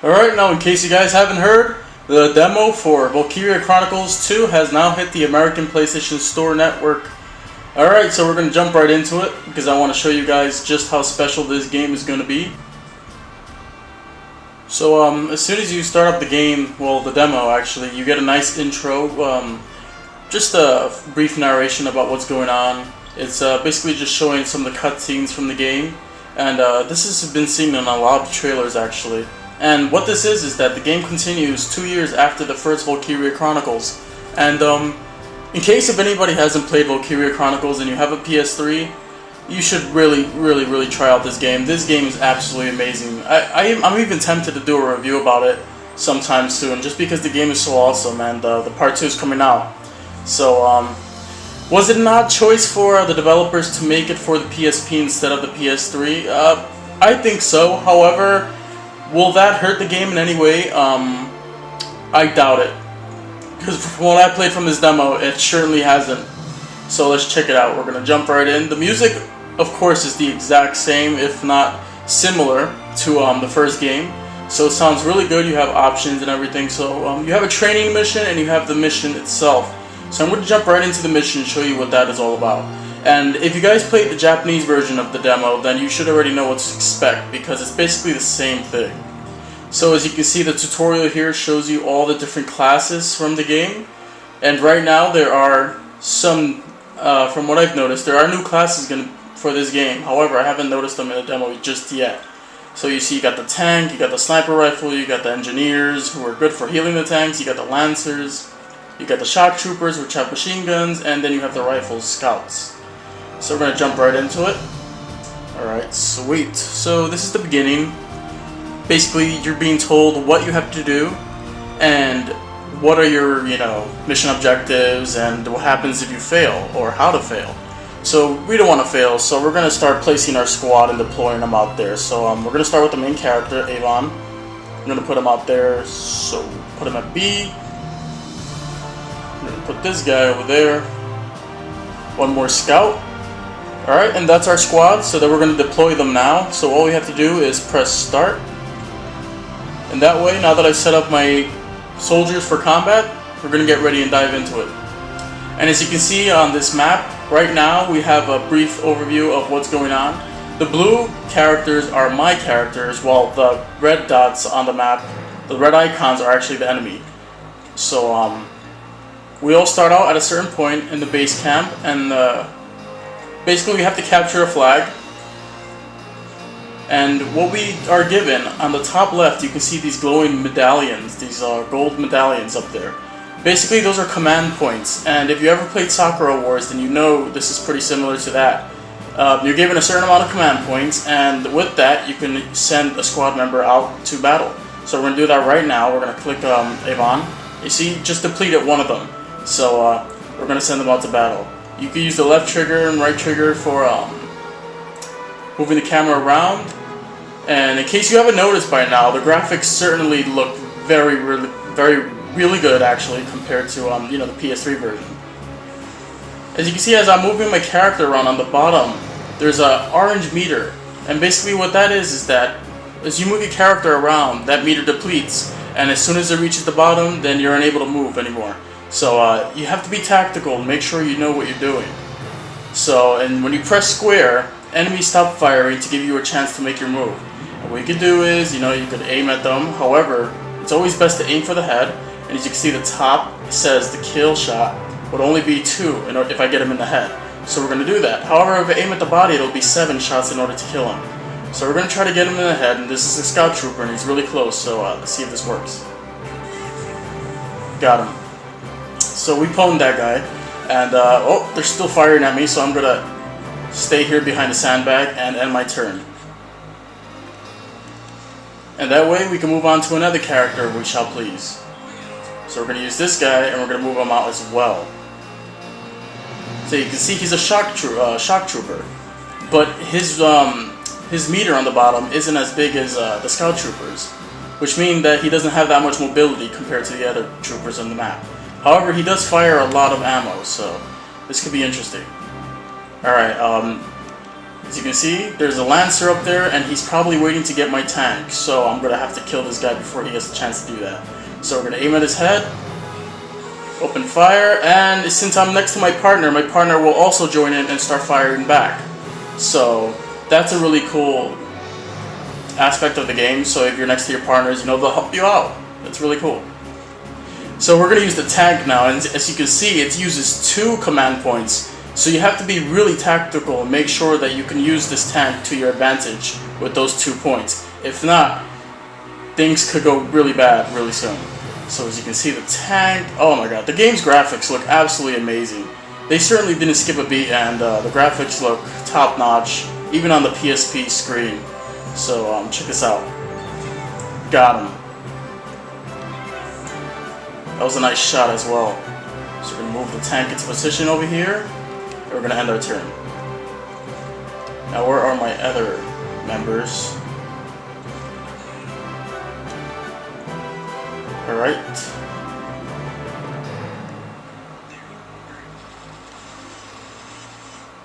Alright, now in case you guys haven't heard, the demo for Valkyria Chronicles 2 has now hit the American PlayStation Store network. Alright, so we're going to jump right into it, because I want to show you guys just how special this game is going to be. So as soon as you start up the game, well the demo actually, you get a nice intro, just a brief narration about what's going on. It's basically just showing some of the cutscenes from the game, and this has been seen in a lot of trailers actually. And what this is that the game continues 2 years after the first Valkyria Chronicles. And in case if anybody hasn't played Valkyria Chronicles and you have a PS3, you should really try out this game. This game is absolutely amazing. I'm even tempted to do a review about it sometime soon, just because the game is so awesome, and the part 2 is coming out. So was it an odd choice for the developers to make it for the PSP instead of the PS3? I think so. However, will that hurt the game in any way? I doubt it. Because from what I played from this demo, it certainly hasn't. So let's check it out. We're going to jump right in. The music, of course, is the exact same, if not similar, to the first game. So it sounds really good. You have options and everything. So you have a training mission and you have the mission itself. So I'm going to jump right into the mission and show you what that is all about. And if you guys played the Japanese version of the demo, then you should already know what to expect, because it's basically the same thing. So as you can see, the tutorial here shows you all the different classes from the game. And right now there are some, from what I've noticed, there are new classes for this game. However, I haven't noticed them in the demo just yet. So you see you got the tank, you got the sniper rifle, you got the engineers who are good for healing the tanks, you got the lancers, you got the shock troopers which have machine guns, and then you have the rifles, scouts. So we're going to jump right into it. Alright, sweet. So this is the beginning. Basically, you're being told what you have to do, and what are your, mission objectives, and what happens if you fail, or how to fail. So we don't want to fail, so we're going to start placing our squad and deploying them out there. So we're going to start with the main character, Avon. I'm going to put him out there, so put him at B. I'm going to put this guy over there. One more scout. Alright, and that's our squad, so then we're going to deploy them now. So all we have to do is press start. And that way, now that I've set up my soldiers for combat, we're going to get ready and dive into it. And as you can see on this map, right now we have a brief overview of what's going on. The blue characters are my characters, while the red dots on the map, the red icons, are actually the enemy. So we all start out at a certain point in the base camp, and basically we have to capture a flag. And what we are given, on the top left, you can see these glowing medallions, these gold medallions up there. Basically, those are command points, and if you ever played Sakura Wars, then you know this is pretty similar to that. You're given a certain amount of command points, and with that, you can send a squad member out to battle. So we're going to do that right now. We're going to click Avon. You see, just depleted one of them. So we're going to send them out to battle. You can use the left trigger and right trigger for moving the camera around. And in case you haven't noticed by now, the graphics certainly look really good actually, compared to the PS3 version. As you can see, as I'm moving my character around, on the bottom there's a orange meter, and basically what that is that as you move your character around, that meter depletes, and as soon as it reaches the bottom, then you're unable to move anymore. So you have to be tactical and make sure you know what you're doing. So, and when you press square, enemies stop firing to give you a chance to make your move. And what you can do is, you could aim at them. However, it's always best to aim for the head. And as you can see, the top says the kill shot would only be 2 if I get him in the head. So we're going to do that. However, if I aim at the body, it'll be 7 shots in order to kill him. So we're going to try to get him in the head, and this is a scout trooper, and he's really close. So let's see if this works. Got him. So we pwned that guy, and oh, they're still firing at me, so I'm going to stay here behind the sandbag and end my turn. And that way we can move on to another character we shall please. So we're going to use this guy, and we're going to move him out as well. So you can see he's a shock trooper, but his meter on the bottom isn't as big as the scout troopers, which means that he doesn't have that much mobility compared to the other troopers on the map. However, he does fire a lot of ammo, so this could be interesting. Alright, as you can see, there's a Lancer up there, and he's probably waiting to get my tank, so I'm gonna have to kill this guy before he gets a chance to do that. So we're gonna aim at his head, open fire, and since I'm next to my partner will also join in and start firing back. So that's a really cool aspect of the game, so if you're next to your partners, you know, they'll help you out. That's really cool. So we're gonna use the tank now, and as you can see, it uses 2 command points. So you have to be really tactical and make sure that you can use this tank to your advantage with those 2 points. If not, things could go really bad really soon. So as you can see, the tank, oh my god, the game's graphics look absolutely amazing. They certainly didn't skip a beat, and the graphics look top notch, even on the PSP screen. So check this out. Got him. That was a nice shot as well. So we're going to move the tank into position over here. And we're going to end our turn. Now where are my other members? Alright.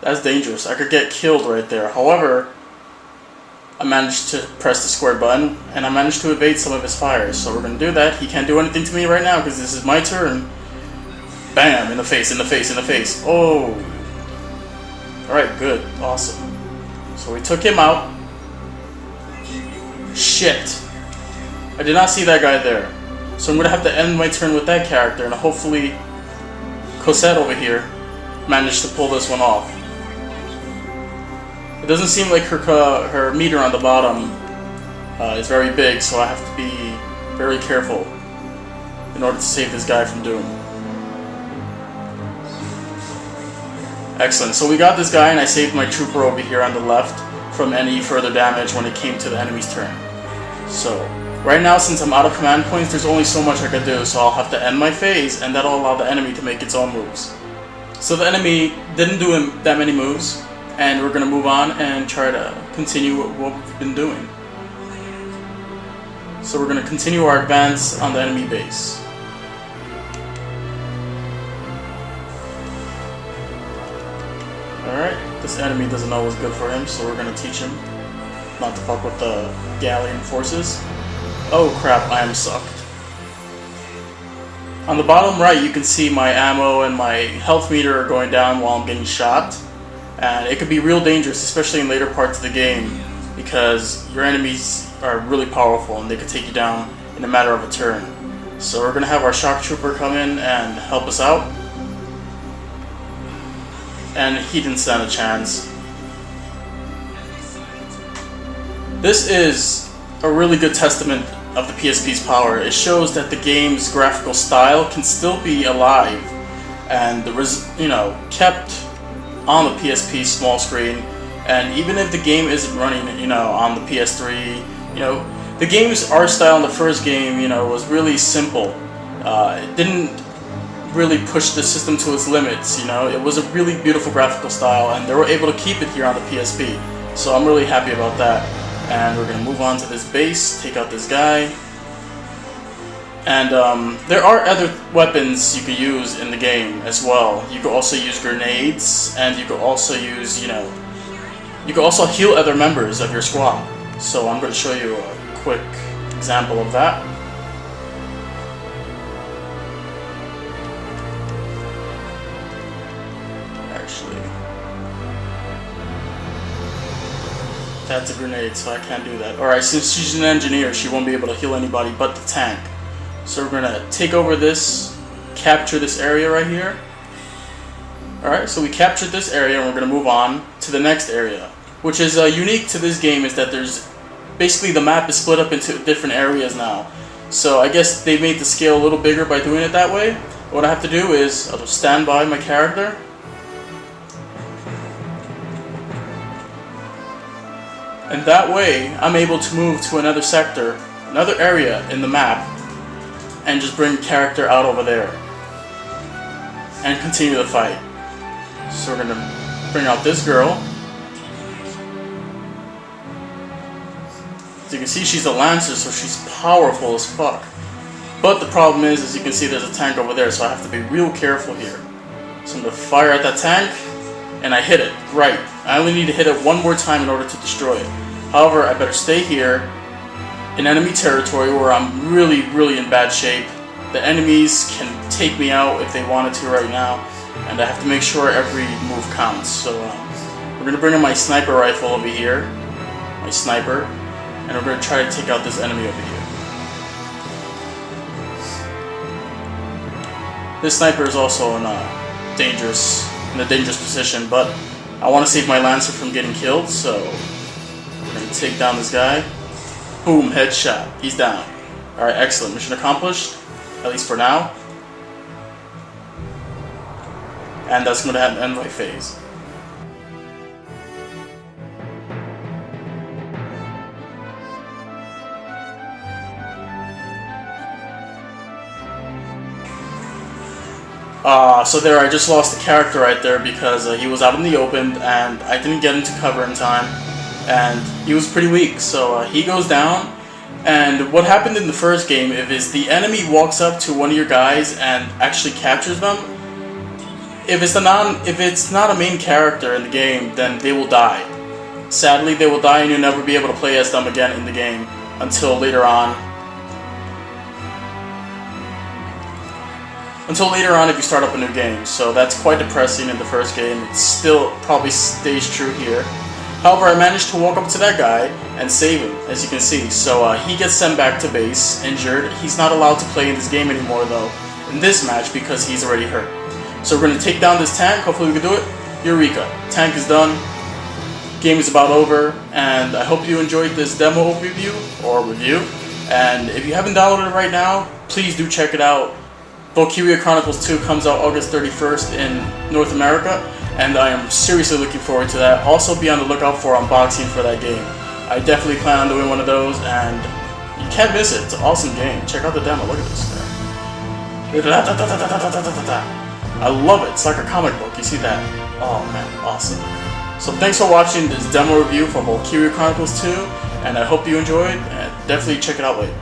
That's dangerous. I could get killed right there. However, I managed to press the square button, and I managed to evade some of his fires. So we're going to do that. He can't do anything to me right now because this is my turn. Bam! In the face, in the face, in the face. Oh! Alright, good. Awesome. So we took him out. Shit! I did not see that guy there. So I'm going to have to end my turn with that character, and hopefully Cosette over here managed to pull this one off. It doesn't seem like her meter on the bottom is very big, so I have to be very careful in order to save this guy from doom. Excellent, so we got this guy, and I saved my trooper over here on the left from any further damage when it came to the enemy's turn. So, right now, since I'm out of command points, there's only so much I can do, so I'll have to end my phase, and that'll allow the enemy to make its own moves. So the enemy didn't do that many moves, and we're going to move on and try to continue what we've been doing. So we're going to continue our advance on the enemy base. Alright, this enemy doesn't know what's good for him, so we're going to teach him not to fuck with the Galleon forces. Oh crap, I am sucked. On the bottom right, you can see my ammo and my health meter are going down while I'm getting shot. And it could be real dangerous, especially in later parts of the game, because your enemies are really powerful and they could take you down in a matter of a turn. So we're going to have our shock trooper come in and help us out. And he didn't stand a chance. This is a really good testament of the PSP's power. It shows that the game's graphical style can still be alive and kept on the PSP small screen. And even if the game isn't running, on the PS3, the game's art style in the first game, was really simple. It didn't really push the system to its limits, It was a really beautiful graphical style, and they were able to keep it here on the PSP. So I'm really happy about that. And we're going to move on to this base, take out this guy. And there are other weapons you can use in the game as well. You can also use grenades, and you can also use, you can also heal other members of your squad. So I'm going to show you a quick example of that. Actually, that's a grenade, so I can't do that. Alright, since she's an engineer, she won't be able to heal anybody but the tank. So we're going to take over this, capture this area right here. Alright, so we captured this area, and we're going to move on to the next area. Which is unique to this game is that there's basically the map is split up into different areas now. So I guess they made the scale a little bigger by doing it that way. What I have to do is I'll just stand by my character. And that way I'm able to move to another sector, another area in the map, and just bring character out over there and continue the fight. So we're gonna bring out this girl. As you can see, she's a Lancer, so she's powerful as fuck. But the problem is, as you can see, there's a tank over there, so I have to be real careful here. So I'm gonna fire at that tank, and I hit it. Right. I only need to hit it one more time in order to destroy it. However, I better stay here in enemy territory where I'm really, really in bad shape. The enemies can take me out if they wanted to right now, and I have to make sure every move counts. So we're going to bring in my sniper rifle over here, my sniper, and we're going to try to take out this enemy over here. This sniper is also in a dangerous position, but I want to save my Lancer from getting killed, so we're going to take down this guy. Boom, headshot. He's down. Alright, excellent. Mission accomplished, at least for now. And that's going to end my phase. So there, I just lost the character right there because he was out in the open and I didn't get into cover in time, and he was pretty weak, so he goes down. And what happened in the first game is the enemy walks up to one of your guys and actually captures them. If it's not a main character in the game, then they will die. Sadly, they will die and you'll never be able to play as them again in the game until later on. If you start up a new game. So that's quite depressing in the first game. It still probably stays true here. However, I managed to walk up to that guy and save him, as you can see. So he gets sent back to base, injured. He's not allowed to play in this game anymore though, in this match, because he's already hurt. So we're going to take down this tank. Hopefully we can do it. Eureka. Tank is done. Game is about over. And I hope you enjoyed this demo overview or review. And if you haven't downloaded it right now, please do check it out. Valkyria Chronicles 2 comes out August 31st in North America, and I am seriously looking forward to that. Also be on the lookout for unboxing for that game. I definitely plan on doing one of those, and you can't miss it. It's an awesome game. Check out the demo. Look at this guy. I love it. It's like a comic book. You see that? Oh man, awesome. So thanks for watching this demo review for Valkyria Chronicles 2, and I hope you enjoyed, and definitely check it out later.